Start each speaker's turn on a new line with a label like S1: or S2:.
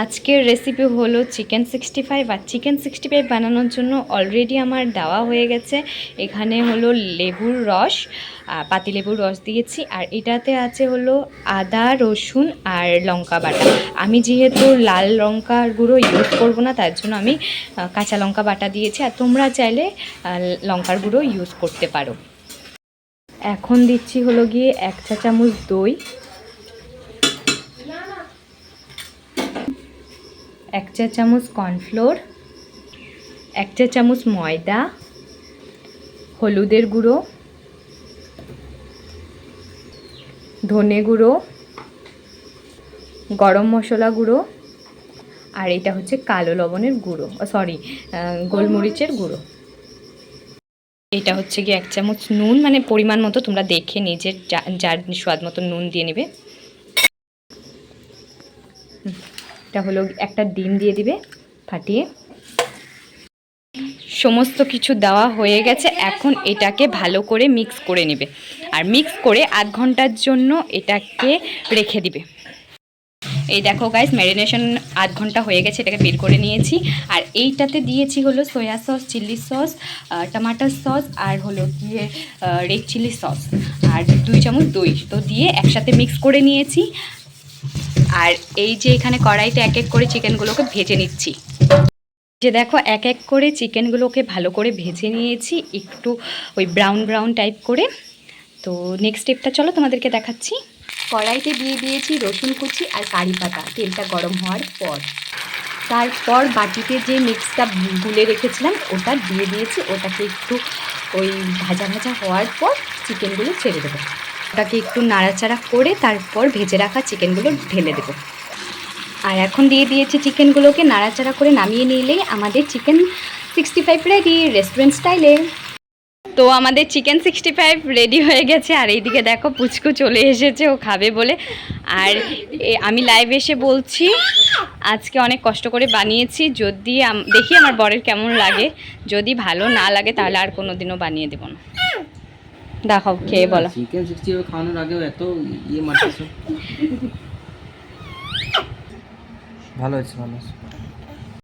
S1: আজকের রেসিপি হলো চিকেন 65। আর চিকেন 65 বানানোর জন্য অলরেডি আমার দেওয়া হয়ে গেছে। এখানে হলো লেবুর রস, পাতিলেবুর রস দিয়েছি। আর এটাতে আছে হলো আদা, রসুন আর লঙ্কা বাটা। আমি যেহেতু লাল লঙ্কার গুঁড়ো ইউজ করব না, তার জন্য আমি কাঁচা লঙ্কা বাটা দিয়েছি। আর তোমরা চাইলে লঙ্কার গুঁড়ো ইউজ করতে পারো। এখন দিচ্ছি হলো গিয়ে 1 চা চামচ দই, 1 চা চামচ কর্নফ্লোর, 1 চা চামচ ময়দা, হলুদের গুঁড়ো, ধনে গুঁড়ো, গরম মশলা গুঁড়ো, আর এটা হচ্ছে কালো লবণের গুঁড়ো, গোলমরিচের গুঁড়ো। এটা হচ্ছে গিয়ে 1 চামচ নুন, মানে পরিমাণ মতো তোমরা দেখে নিজের যার স্বাদ মতো নুন দিয়ে নেবে। এটা হলো একটা ডিম দিয়ে দিবে ফাটিয়ে। সমস্ত কিছু দেওয়া হয়ে গেছে। এখন এটাকে ভালো করে মিক্স করে নেবে, আর মিক্স করে আধ ঘন্টার জন্য এটাকে রেখে দিবে। এই দেখো গাইস, ম্যারিনেশন আধ ঘন্টা হয়ে গেছে, এটাকে বের করে নিয়েছি। আর এইটাতে দিয়েছি হলো soya sauce, chilli sauce, tomato sauce, আর হলো গিয়ে রেড চিলি সস, আর 2 চামচ দই তো দিয়ে একসাথে মিক্স করে নিয়েছি। আর এই যে এখানে কড়াইতে এক এক করে চিকেনগুলোকে ভেজে নিচ্ছি। যে দেখো এক এক করে চিকেনগুলোকে ভালো করে ভেজে নিয়েছি, একটু ওই ব্রাউন ব্রাউন টাইপ করে। তো নেক্সট স্টেপটা চলো তোমাদেরকে দেখাচ্ছি। কড়াইতে দিয়ে দিয়েছি রসুন কুচি আর কারি পাতা। তেলটা গরম হওয়ার পর তারপর বাটিতে যে মিক্সটা গুলে রেখেছিলাম ওটা দিয়ে দিয়েছি। ওটাকে একটু ওই ভাজা ভাজা হওয়ার পর চিকেনগুলো ছেড়ে দেবো। ওটাকে একটু নাড়াচাড়া করে তারপর ভেজে রাখা চিকেনগুলো ঢেলে দেবো। আর এখন দিয়ে দিয়েছি চিকেনগুলোকে, নাড়াচাড়া করে নামিয়ে নিলেই আমাদের চিকেন 65 রেডি রেস্টুরেন্ট স্টাইলে। তো আমাদের চিকেন 65 রেডি হয়ে গেছে। আর এইদিকে দেখো পুচকু চলে এসেছে ও খাবে বলে। আর আমি লাইভ এসে বলছি আজকে অনেক কষ্ট করে বানিয়েছি। যদি দেখি আমার বরের কেমন লাগে, যদি ভালো না লাগে তাহলে আর কোনো দিনও বানিয়ে দেবো না। দেখাও খেয়ে বলো।
S2: চিকেন 65 খাওয়ানোর আগেও এত মারতেছো। ভালো হয়েছে, ভালো হয়েছে।